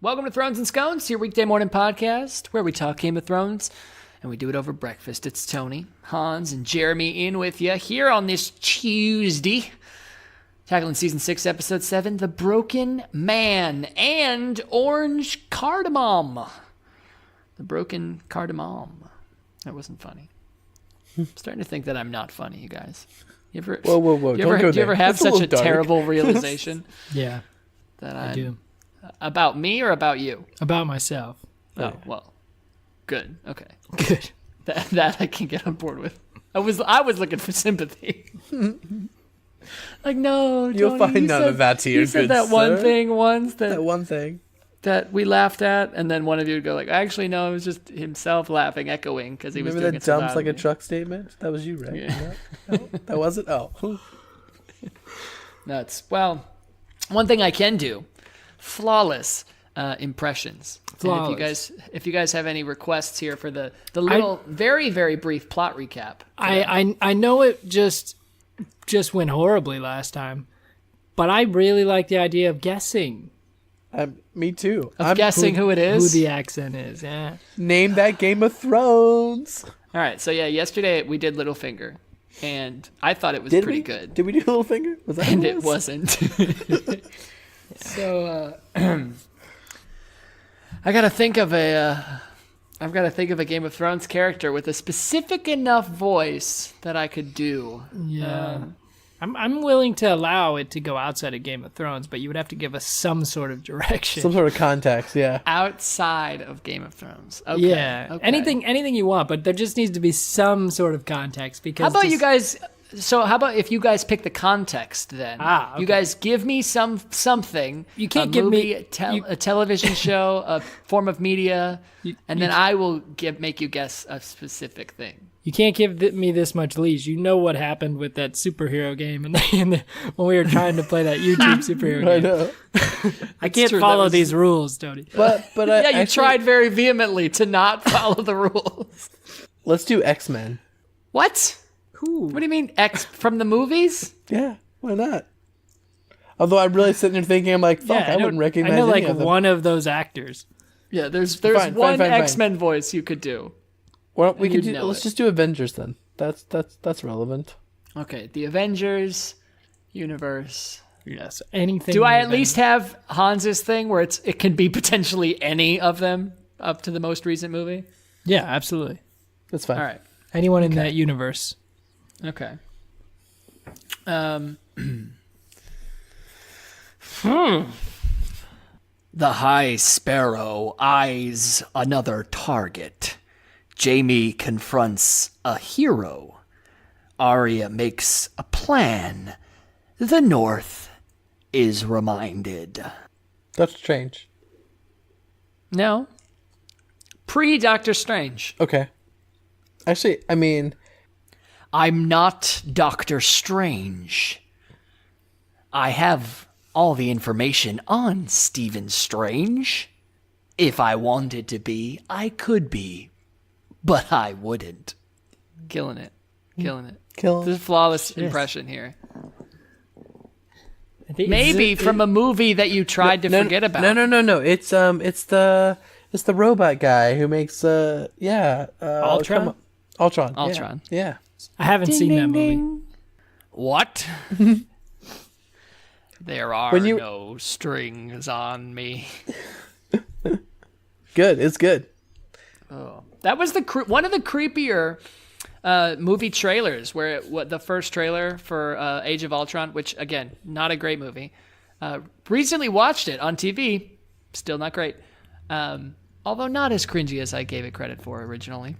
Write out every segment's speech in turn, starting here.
Welcome to Thrones and Scones, your weekday morning podcast where we talk Game of Thrones and we do it over breakfast. It's Tony, Hans, and Jeremy in with you here on this Tuesday, tackling Season 6, Episode 7, The Broken Man and Orange Cardamom. The Broken Cardamom. That wasn't funny. I'm starting to think that I'm not funny, you guys. You ever, whoa. Do you ever have such a terrible realization? Yeah, that I do. About me or about you? About myself. Oh, well. Good. Okay. Good. That I can get on board with. I was looking for sympathy. Like, no, Tony, you'll find none of that to your good, said that sir. one thing once that one thing that we laughed at, and then one of you would go like, actually, no, it was just himself laughing, echoing because he was doing that it so dumps like a loudly. truck statement. That was you, right? Yeah. No, that wasn't. Oh, Nuts. Well, one thing I can do, flawless impressions. Flawless. And if you guys have any requests here for the little very, very brief plot recap. I know it just went horribly last time, but I really like the idea of guessing. me too. I'm guessing who it is. Who the accent is, yeah. Name that Game of Thrones. All right, so yeah, yesterday we did Littlefinger, and I thought it was pretty good. Did we do Littlefinger? Was that And who it wasn't. So I've got to think of a Game of Thrones character with a specific enough voice that I could do. Yeah. I'm willing to allow it to go outside of Game of Thrones, but you would have to give us some sort of direction. Some sort of context, yeah. Outside of Game of Thrones. Okay. Yeah. Okay. Anything you want, but there just needs to be some sort of context. Because How about you guys? So how about if you guys pick the context then? Okay. You guys give me something. You can't a give movie, me a television show, a form of media, and then I will make you guess a specific thing. You can't give me this much leash. You know what happened with that superhero game when we were trying to play that YouTube superhero game. I know. I can't true, follow that was- these rules, Tony. But Yeah, you actually, tried very vehemently to not follow the rules. Let's do X-Men. What? Cool. What do you mean X from the movies? Yeah, why not? Although I'm really sitting there thinking, I'm like, fuck, I wouldn't recognize I know any like of them. one of those actors. Yeah, there's Fine, one fine. X-Men voice you could do. Well, we and could you'd do. know Let's it. just do Avengers then. That's relevant. Okay, the Avengers universe. Yes. Anything. Do I at with least have Hans's thing where it can be potentially any of them up to the most recent movie? them. Yeah, absolutely. That's fine. All right. Anyone in that universe. Okay. The High Sparrow eyes another target. Jaime confronts a hero. Arya makes a plan. The North is reminded. That's strange. No. Pre-Doctor Strange. Okay. Actually, I mean, I'm not Doctor Strange. I have all the information on Stephen Strange. If I wanted to be, I could be. But I wouldn't. Killing it. kill This is a flawless impression here. I think Maybe from a movie that you tried to forget about. No. It's the robot guy who makes Ultron? Ultron. Ultron. Yeah. I haven't seen that movie. What? There are When you- no strings on me. Good. It's good. That was one of the creepier movie trailers, where the first trailer for Age of Ultron, which again, not a great movie. Recently watched it on TV, still not great. Although not as cringy as I gave it credit for originally.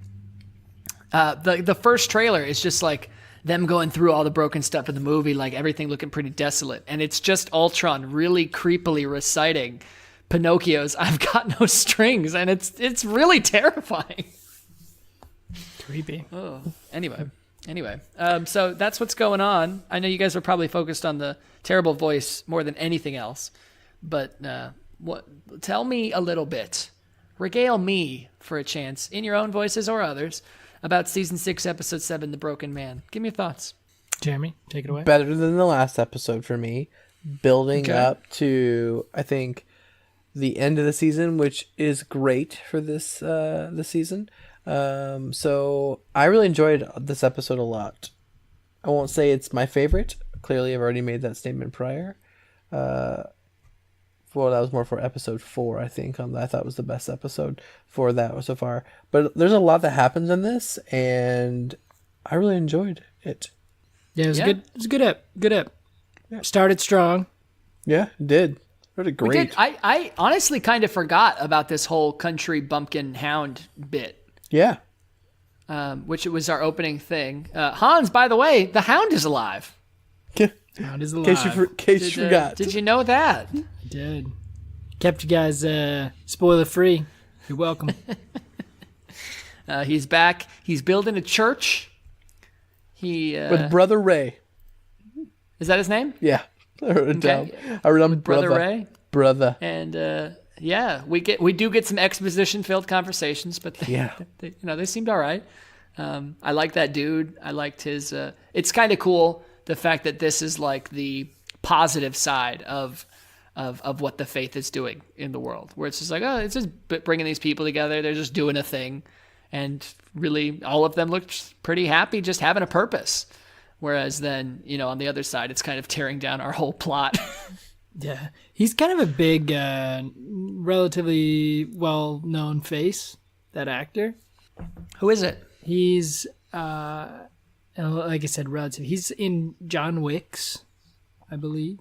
The first trailer is just like them going through all the broken stuff in the movie, like everything looking pretty desolate, and it's just Ultron really creepily reciting Pinocchio's "I've got no strings," and it's really terrifying. Creepy. Oh, anyway, so that's what's going on. I know you guys are probably focused on the terrible voice more than anything else, but tell me a little bit, regale me for a chance in your own voices or others about season 6, episode 7, The Broken Man. Give me your thoughts. Jeremy, take it away. Better than the last episode for me. Building Okay. up to, I think, the end of the season, which is great for this season. So I really enjoyed this episode a lot. I won't say it's my favorite. Clearly, I've already made that statement prior. Well, that was more for episode 4, I think. I thought it was the best episode for that so far. But there's a lot that happens in this, and I really enjoyed it. Yeah, it was good. It was a good ep. Good ep. Yeah. Started strong. Yeah, it did. Really great. We did. I honestly kind of forgot about this whole country bumpkin hound bit. Yeah. Which it was our opening thing. Hans, by the way, the hound is alive. Hound is alive. In case you forgot. Did you know that? I did. Kept you guys spoiler free. You're welcome. He's back. He's building a church. With Brother Ray. Is that his name? Yeah. I wrote it down. I wrote down Brother Ray. Brother. And we do get some exposition filled conversations, but they seemed all right. I like that dude. I liked his. It's kind of cool the fact that this is like the positive side of what the faith is doing in the world, where it's just like, oh, it's just bringing these people together. They're just doing a thing, and really all of them looked pretty happy, just having a purpose. Whereas then, on the other side, it's kind of tearing down our whole plot. Yeah, he's kind of a big, relatively well-known face. That actor. Who is it? He's, like I said, relative. He's in John Wick's, I believe.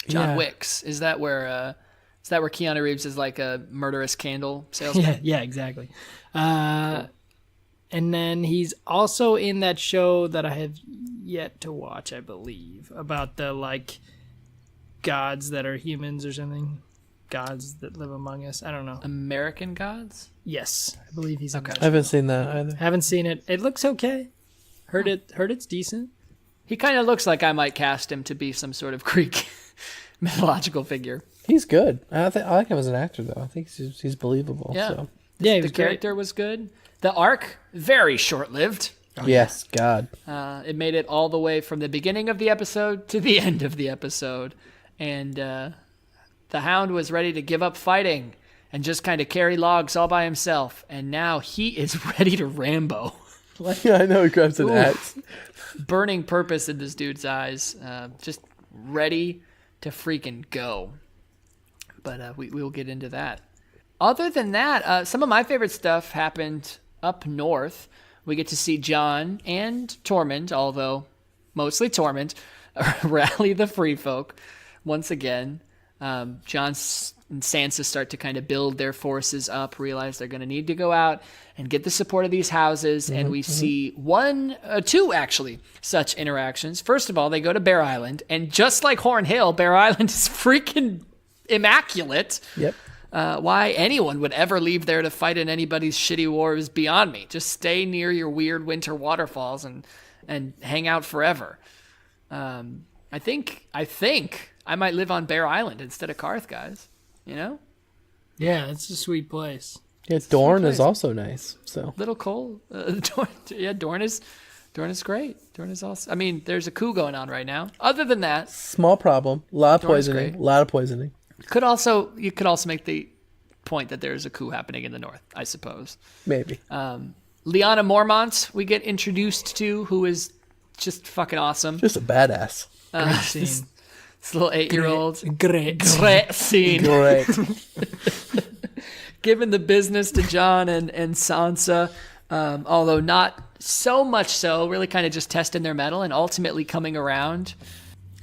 John Wick's. Is that where Keanu Reeves is like a murderous candle salesman? Yeah, exactly. Cool. And then he's also in that show that I have yet to watch, I believe, about the gods that are humans or something. Gods that live among us. I don't know. American Gods? Yes, I believe he's in that I haven't seen that either. Haven't seen it. It looks okay. Heard it's decent. He kind of looks like I might cast him to be some sort of Greek mythological figure. He's good. I like him as an actor, though. I think he's believable. Yeah, so. Yeah, the character was good. The arc, very short-lived. Oh, yes, God. It made it all the way from the beginning of the episode to the end of the episode. And the Hound was ready to give up fighting and just kind of carry logs all by himself. And now he is ready to Rambo. Yeah, I know, he grabs an axe. Burning purpose in this dude's eyes. Just ready to freaking go. But we will get into that. Other than that, some of my favorite stuff happened up north. We get to see John and Tormund, although mostly Tormund, rally the free folk once again. John and Sansa start to kind of build their forces up, realize they're going to need to go out and get the support of these houses. And we see two actually such interactions. First of all, they go to Bear Island, and just like Horn Hill, Bear Island is freaking immaculate. Yep. Why anyone would ever leave there to fight in anybody's shitty war is beyond me. Just stay near your weird winter waterfalls and hang out forever. I think I might live on Bear Island instead of Karth, guys. Yeah, it's a sweet place. Yeah, Dorne is also nice. So little cold. Dorne is great. Dorne is also. I mean, there's a coup going on right now. Other than that, small problem. A lot of Dorne's poisoning. great. A lot of poisoning. You could also make the point that there's a coup happening in the north, I suppose. Maybe. Lyanna Mormont we get introduced to, who is just fucking awesome. Just a badass. Great scene. This little 8-year-old. Great Scene. Great. Giving the business to Jon and Sansa, although not so much so, really kind of just testing their mettle and ultimately coming around.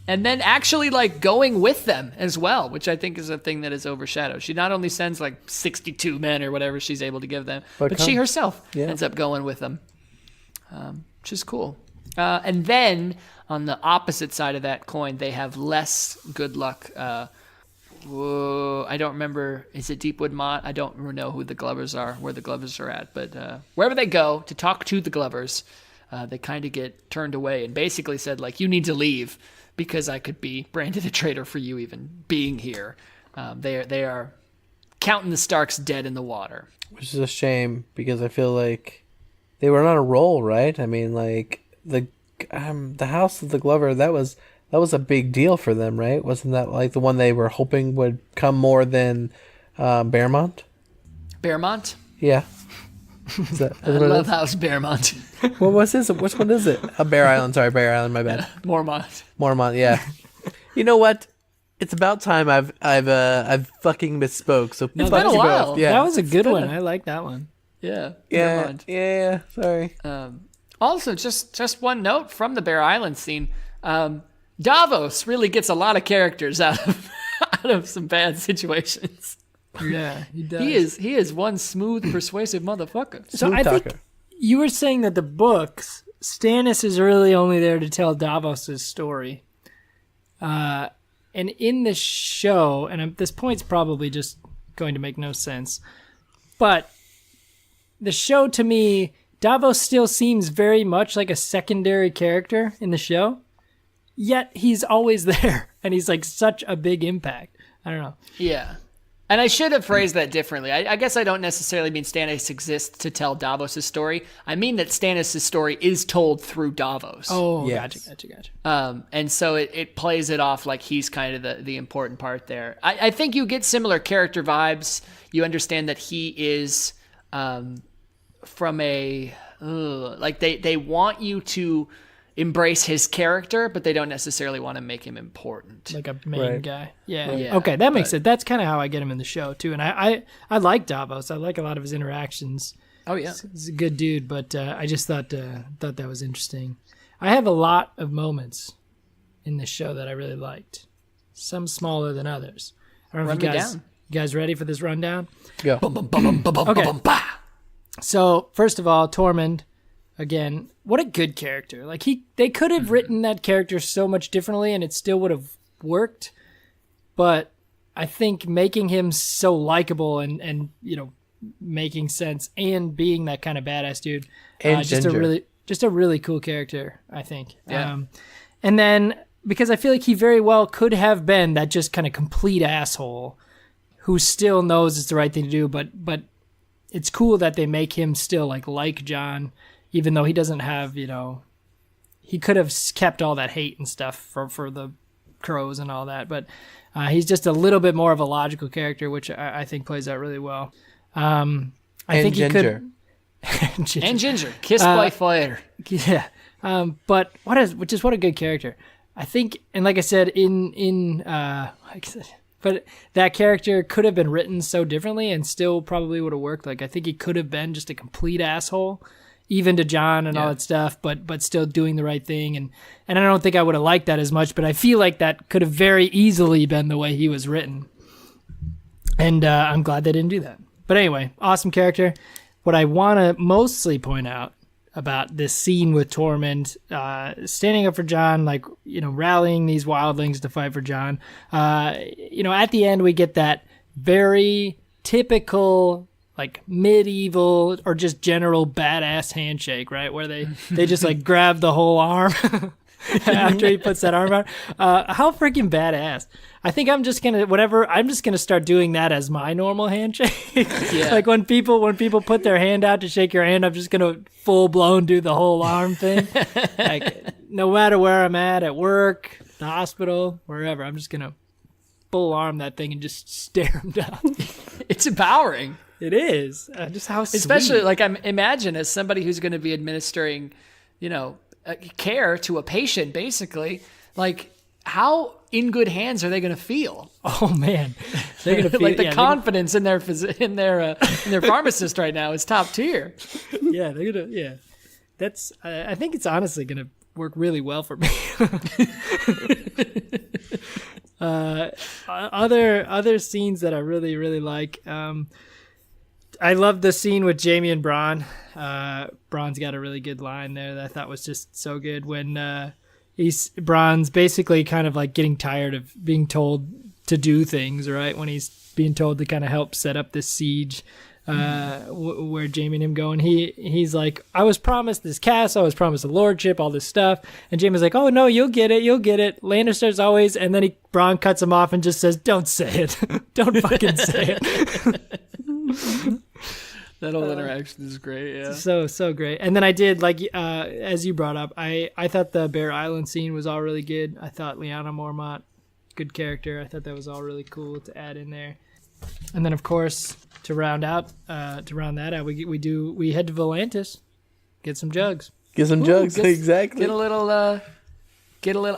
And then actually going with them as well, which I think is a thing that is overshadowed. She not only sends 62 men or whatever she's able to give them, but she herself ends up going with them, which is cool. And then on the opposite side of that coin, they have less good luck. I don't remember. Is it Deepwood Mott? I don't know who the Glovers are, where the Glovers are at. But wherever they go to talk to the Glovers, they kind of get turned away and basically said, you need to leave because I could be branded a traitor for you even being here. They are counting the Starks dead in the water. Which is a shame because I feel like they were on a roll, right? I mean, the House of the Glover, that was that was a big deal for them, right? Wasn't that like the one they were hoping would come more than Bearmont? Bearmont? Yeah. Is that I what it love is? House Bearmont. What was this? Which one is it? Bear Island. Sorry, Bear Island. My bad. Mormont. Mormont. Yeah. You know what? It's about time I've fucking misspoke. So No, it's fuck been a you while. both. Yeah. That was a good one. I like that one. Yeah. yeah. Bearmont. Yeah. Sorry. Also, just one note from the Bear Island scene. Davos really gets a lot of characters out of some bad situations. Yeah, he does. He is one smooth, persuasive motherfucker. So Smooth I think talker. you were saying that the books, Stannis is really only there to tell Davos's story. And in the show, and this point's probably just going to make no sense, but the show to me, Davos still seems very much like a secondary character in the show, yet he's always there, and he's like such a big impact. I don't know. Yeah. And I should have phrased that differently. I guess I don't necessarily mean Stannis exists to tell Davos' story. I mean that Stannis' story is told through Davos. Oh, Yes. gotcha. And so it plays it off like he's kind of the important part there. I think you get similar character vibes. You understand that he is from a... like they want you to embrace his character, but they don't necessarily want to make him important. Like a main Right. guy. Yeah. Yeah, Okay, that makes it. That's kind of how I get him in the show, too. And I like Davos. I like a lot of his interactions. Oh, yeah. He's a good dude, but I just thought that was interesting. I have a lot of moments in this show that I really liked. Some smaller than others. I don't know if Run me you down. guys ready for this rundown? Go. Okay. So, first of all, Tormund, again, what a good character. Like they could have written that character so much differently and it still would have worked. But I think making him so likable and making sense and being that kind of badass dude, And just a really cool character, I think. Yeah. And then because I feel like he very well could have been that just kind of complete asshole who still knows it's the right thing to do, but it's cool that they make him still like Jon, even though he doesn't have, he could have kept all that hate and stuff for the crows and all that, but he's just a little bit more of a logical character, which I think plays out really well. I think Ginger. he could. And Ginger, kissed by fire. Yeah. But what a good character. I think, and like I said, but that character could have been written so differently and still probably would have worked. Like, I think he could have been just a complete asshole, even to Jon and all that stuff, but still doing the right thing. And I don't think I would have liked that as much, but I feel like that could have very easily been the way he was written. And I'm glad they didn't do that. But anyway, awesome character. What I want to mostly point out about this scene with Tormund standing up for Jon, rallying these wildlings to fight for Jon. At the end we get that very typical medieval or just general badass handshake, right? Where they just grab the whole arm after he puts that arm out. How freaking badass. I think I'm just gonna start doing that as my normal handshake. Yeah. When people put their hand out to shake your hand, I'm just gonna full blown do the whole arm thing. No matter where I'm at work, the hospital, wherever, I'm just gonna full arm that thing and just stare him down. It's empowering. It is. Just how sweet. Especially, imagine as somebody who's going to be administering, care to a patient, basically, how in good hands are they going to feel? Oh man, they're gonna feel the confidence in their pharmacist right now is top tier. Yeah, they're gonna. Yeah, that's. I think it's honestly gonna work really well for me. Other scenes that I really really like. I love the scene with Jaime and Bronn. Bronn's got a really good line there that I thought was just so good when Bronn's basically kind of getting tired of being told to do things, right? When he's being told to kind of help set up this siege where Jaime and him go. And he's like, I was promised this castle, I was promised a lordship, all this stuff. And Jaime's like, oh no, you'll get it. Lannisters always. And then Bronn cuts him off and just says, don't say it. Don't fucking say it. That whole interaction action is great. Yeah. So great. And then I did as you brought up, I thought the Bear Island scene was all really good. I thought Lyanna Mormont, good character. I thought that was all really cool to add in there. And then of course to round that out, we head to Volantis, get some jugs. Get some jugs, exactly. Get a little.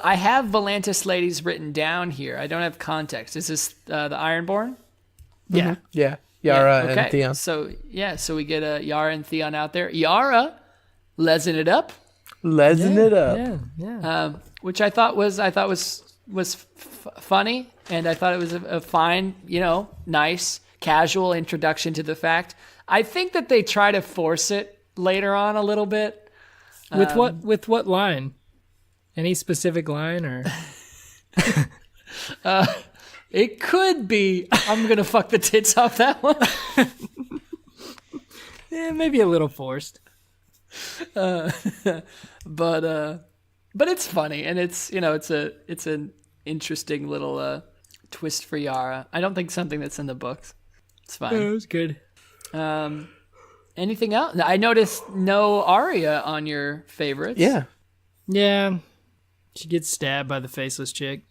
I have Volantis ladies written down here. I don't have context. Is this the Ironborn? Yeah. Yeah. Yara okay. and Theon. So we get Yara and Theon out there. Yara, lesing it up. Yeah. Which I thought was funny, and I thought it was a fine, nice, casual introduction to the fact. I think that they try to force it later on a little bit. With what line? Any specific line or? It could be, I'm going to fuck the tits off that one. Yeah, maybe a little forced. But it's funny, and it's an interesting little twist for Yara. I don't think something that's in the books. It's fine. It was good. Anything else? I noticed no Arya on your favorites. Yeah. Yeah. She gets stabbed by the faceless chick.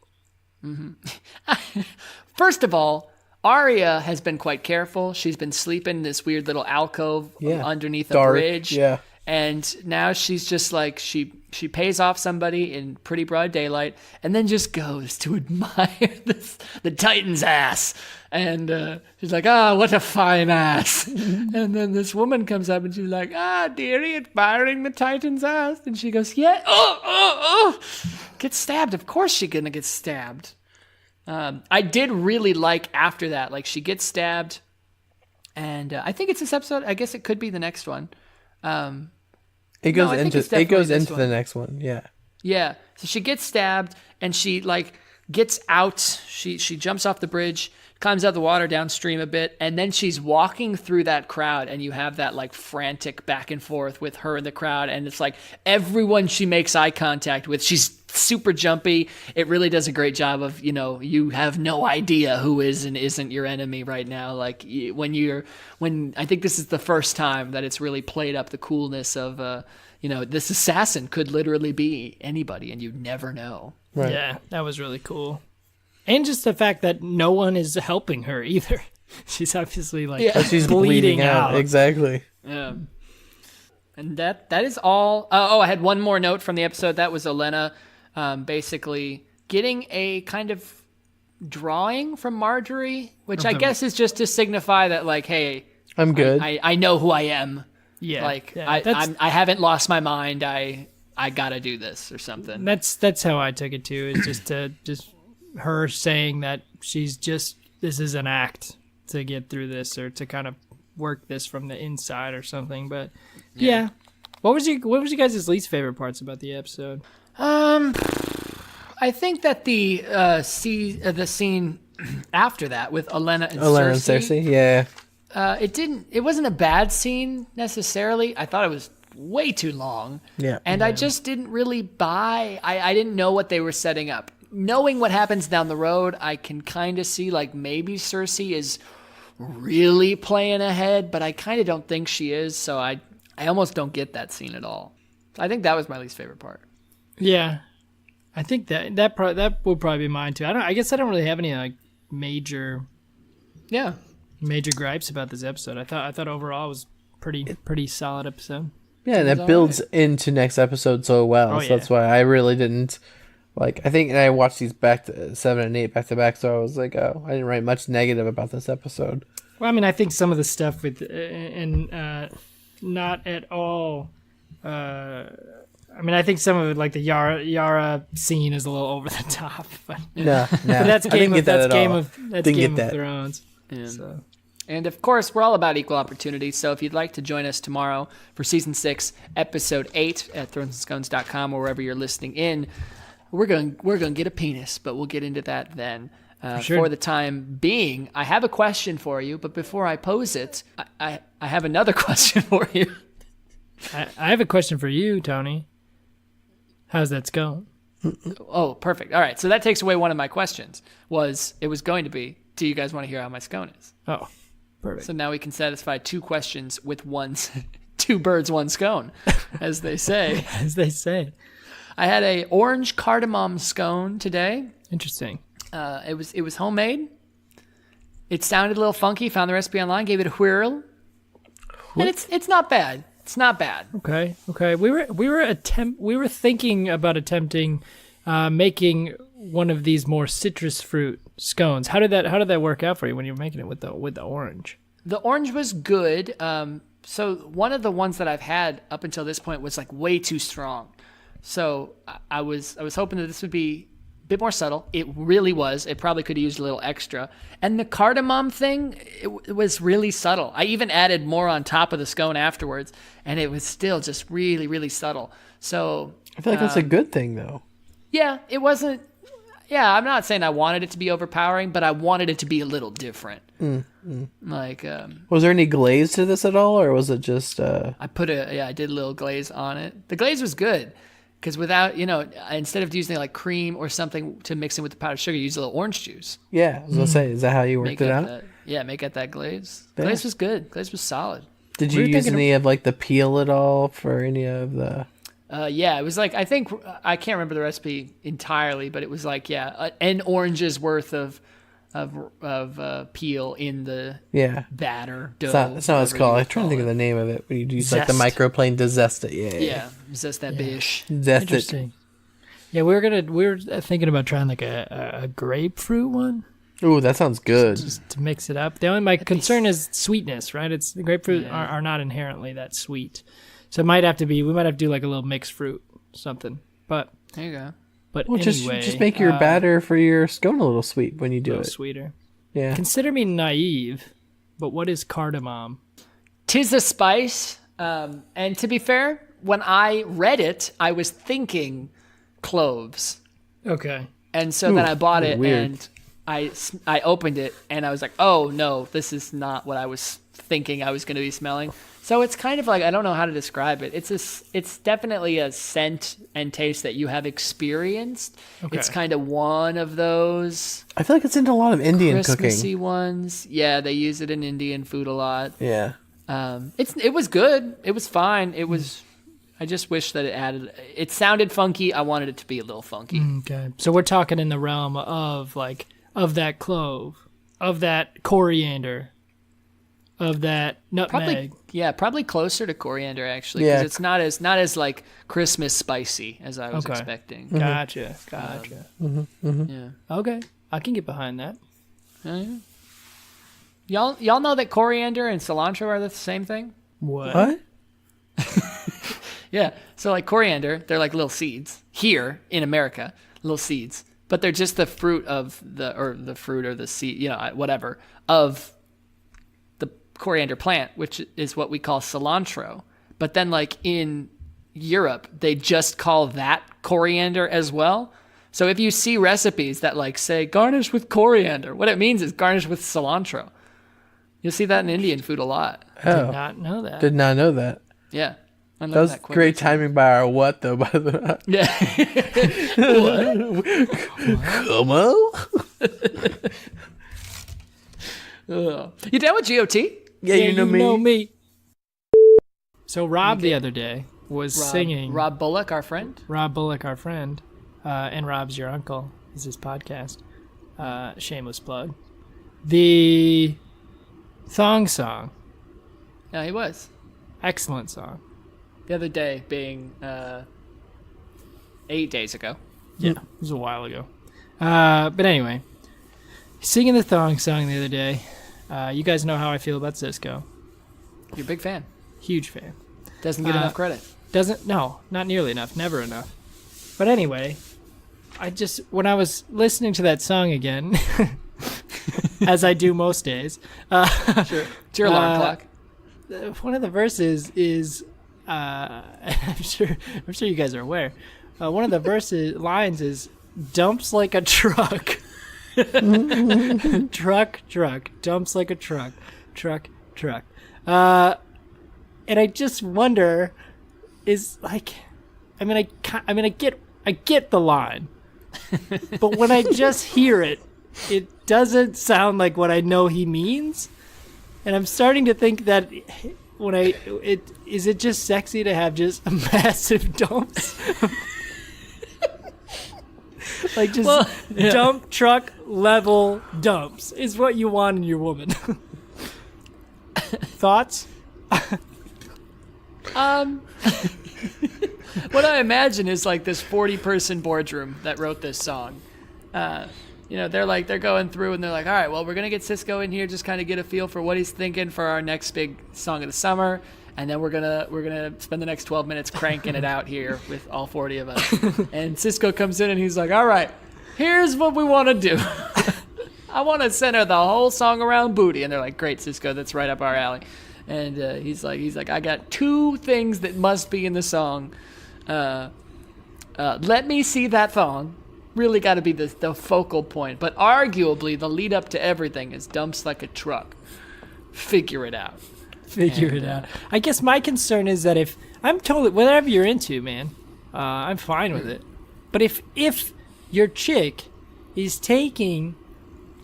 First of all, Arya has been quite careful. She's been sleeping in this weird little alcove underneath a bridge. Yeah. And now she's just like, she pays off somebody in pretty broad daylight and then just goes to admire the Titan's ass. And she's like, what a fine ass. And then this woman comes up and she's like, dearie, admiring the Titan's ass. And she goes, yeah, oh. Get stabbed. Of course she's going to get stabbed. I did really like after that, like she gets stabbed. And I think it's this episode. I guess it could be the next one. It goes into the next one. Yeah. Yeah. So she gets stabbed and she gets out. She jumps off the bridge, climbs out the water downstream a bit, and then she's walking through that crowd, and you have that frantic back and forth with her and the crowd, and it's like everyone she makes eye contact with, she's super jumpy. It really does a great job of, you have no idea who is and isn't your enemy right now. Like when I think this is the first time that it's really played up the coolness of, this assassin could literally be anybody and you never know. Right. Yeah, that was really cool. And just the fact that no one is helping her either. She's obviously she's bleeding out. Exactly. Yeah. And that is all. I had one more note from the episode. That was Olenna basically getting a kind of drawing from Marjorie, which I guess is just to signify that, hey, I'm good. I know who I am. Yeah. I haven't lost my mind. I gotta do this or something. That's how I took it too. Is just her saying that this is an act to get through this or to kind of work this from the inside or something. But yeah. What was you guys' least favorite parts about the episode? I think that the scene after that with Olenna and Cersei. Yeah. It wasn't a bad scene necessarily. I thought it was way too long. Yeah. And I just didn't really buy. I didn't know what they were setting up. Knowing what happens down the road, I can kind of see maybe Cersei is really playing ahead, but I kind of don't think she is. So I almost don't get that scene at all. I think that was my least favorite part. Yeah, I think that would probably be mine too. I guess I don't really have any major gripes about this episode. I thought overall it was pretty solid episode. Yeah, and it builds into next episode so well. So that's why I really didn't I think, and I watched these 7 and 8 back to back. So I was like, I didn't write much negative about this episode. Well, I mean, I think some of the stuff with not at all. I think some of it, the Yara scene, is a little over the top. But no, but that's Game of that. Thrones. Yeah. So. And of course, we're all about equal opportunity. So if you'd like to join us tomorrow for season 6, episode 8 at thronesandscones.com or wherever you're listening in, we're going to get a penis, but we'll get into that then. For the time being, I have a question for you, but before I pose it, I have another question for you. I have a question for you, Tony. How's that scone? Oh, perfect. All right, so that takes away one of my questions. It was going to be, do you guys want to hear how my scone is? Oh, Perfect. So now we can satisfy 2 questions with two birds, one scone, as they say. As they say. I had a orange cardamom scone today. Interesting. It was homemade. It sounded a little funky. Found the recipe online. Gave it a whirl, and it's not bad. It's not bad. Okay. We were thinking about attempting making one of these more citrus fruit scones. How did that work out for you when you were making it with the orange? The orange was good. So one of the ones that I've had up until this point was like way too strong. So I was hoping that this would be a bit more subtle. It really was. It probably could have used a little extra. And the cardamom thing, it was really subtle. I even added more on top of the scone afterwards, and it was still just really, really subtle. So I feel like that's a good thing, though. yeah, it wasn't. Yeah, I'm not saying I wanted it to be overpowering, but I wanted it to be a little different. Like, was there any glaze to this at all, or was it just? I did a little glaze on it. The glaze was good because without, instead of using like cream or something to mix in with the powdered sugar, you use a little orange juice. Yeah, I was gonna say, is that how you worked it out? Make it that glaze. Yeah. Glaze was good. Glaze was solid. Did you use any of like the peel at all for any of the? Yeah, it was like, I think, I can't remember the recipe entirely, but it was like, an orange's worth of peel in the batter dough. That's not what it's called. I'm trying to think of the name of it. When you use like the microplane to zest it. Yeah. Zest that bish. Zest Interesting. Yeah, we were thinking about trying like a grapefruit one. Ooh, that sounds good. Just to mix it up. My concern is sweetness, right? It's the grapefruit are not inherently that sweet. So we might have to do like a little mixed fruit, something. But there you go. But well, anyway, just make your batter for your scone a little sweet when you do it. Sweeter. Yeah. Consider me naive, but what is cardamom? 'Tis a spice. And to be fair, when I read it, I was thinking cloves. Okay. And so then I bought it weird. and I opened it and I was like, oh no, this is not what I was thinking I was going to be smelling. So it's kind of like, I don't know how to describe it. It's definitely a scent and taste that you have experienced. Okay. It's kind of one of those I feel like it's into a lot of Indian Christmassy cooking. ones. Yeah, they use it in Indian food a lot. Yeah. It was good. It was fine. It was. I just wish that it sounded funky. I wanted it to be a little funky. Okay. So we're talking in the realm of that clove, of that coriander, of that nutmeg. Probably closer to coriander actually, because it's not as like Christmas spicy as I was expecting. Gotcha. Yeah. Okay, I can get behind that. Y'all know that coriander and cilantro are the same thing? What? Yeah. So like coriander, they're like little seeds here in America, little seeds, but they're just the fruit of the fruit or the seed, whatever, of the coriander plant, which is what we call cilantro. But then like in Europe, they just call that coriander as well. So if you see recipes that like say garnish with coriander, what it means is garnish with cilantro. You'll see that in Indian food a lot. Did not know that. Did not know that. Yeah. That was great timing by our what, though, by the way. Yeah. Come on. You down with GOT? Yeah, you know me. So Rob the other day was singing. Rob Bullock, our friend. Rob Bullock, our friend. And Rob's your uncle is his podcast. Shameless plug. The thong song. Yeah, he was. Excellent song. The other day being 8 days ago. Yeah, it was a while ago. But anyway, singing the thong song the other day. You guys know how I feel about Cisco. You're a big fan. Huge fan. Doesn't get enough credit. No, not nearly enough. Never enough. But anyway, when I was listening to that song again, as I do most days. Sure. It's your alarm clock. One of the verses is, I'm sure you guys are aware. One of the lines is, dumps like a truck. truck, dumps like a truck. Truck. And I just wonder, I get the line, but when I just hear it, it doesn't sound like what I know he means. And I'm starting to think that is it just sexy to have just massive dumps? Like just dump truck level dumps is what you want in your woman. Thoughts? What I imagine is like this 40-person boardroom that wrote this song. They're going through and they're like, all right, well, we're gonna get Cisco in here, just kind of get a feel for what he's thinking for our next big song of the summer, and then we're gonna spend the next 12 minutes cranking it out here with all 40 of us. And Cisco comes in and he's like, all right, here's what we want to do. I want to center the whole song around booty. And they're like, great, Cisco, that's right up our alley. And he's like, I got two things that must be in the song. Let me see that thong. Really got to be the focal point. But arguably, the lead up to everything is dumps like a truck. Figure it out. Figure it out. I guess my concern is that if I'm totally whatever you're into, man, I'm fine with it. But if your chick is taking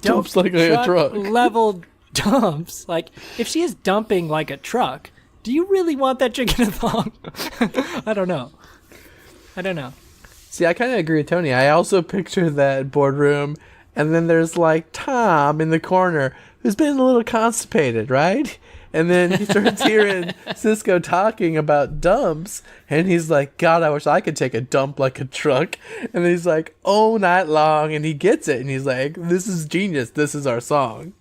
Dumps like a truck level dumps, like if she is dumping like a truck, do you really want that chick in a thong? I don't know. See, I kind of agree with Tony. I also picture that boardroom, and then there's like Tom in the corner who's been a little constipated, right? And then he starts hearing Cisco talking about dumps, and he's like, God, I wish I could take a dump like a truck. And then he's like, all night long, and he gets it, and he's like, this is genius. This is our song.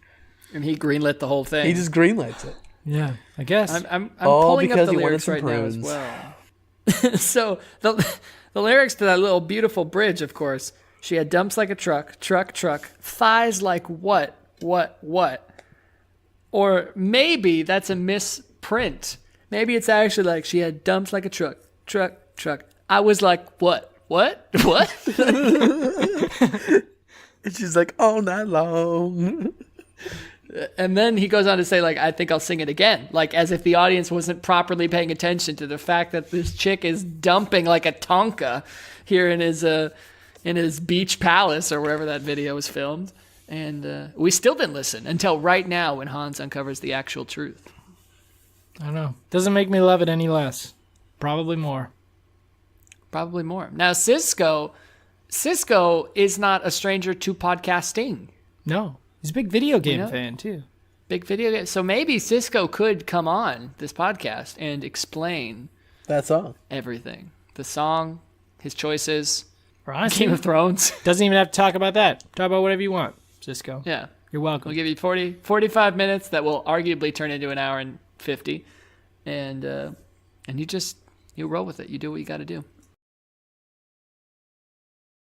And he greenlit the whole thing. He just greenlights it. Yeah, I guess. I'm All pulling up because the he wanted lyrics some right now as prunes. well. So the lyrics to that little beautiful bridge, of course, she had dumps like a truck, thighs like what? Or maybe that's a misprint. Maybe it's actually like she had dumps like a truck. I was like, what? And she's like, all night long. And then he goes on to say, like, I think I'll sing it again. Like, as if the audience wasn't properly paying attention to the fact that this chick is dumping like a Tonka here in his beach palace or wherever that video was filmed. And we still didn't listen until right now when Hans uncovers the actual truth. I don't know. Doesn't make me love it any less. Probably more. Now, Cisco is not a stranger to podcasting. No. He's a big video game fan, too. Big video game. So maybe Cisco could come on this podcast and explain That song. everything. The song, his choices, Or honestly, Game of Thrones. doesn't even have to talk about that. Talk about whatever you want, Cisco. Yeah. You're welcome. We'll give you 45 minutes that will arguably turn into an hour and 50. And you roll with it. You do what you got to do.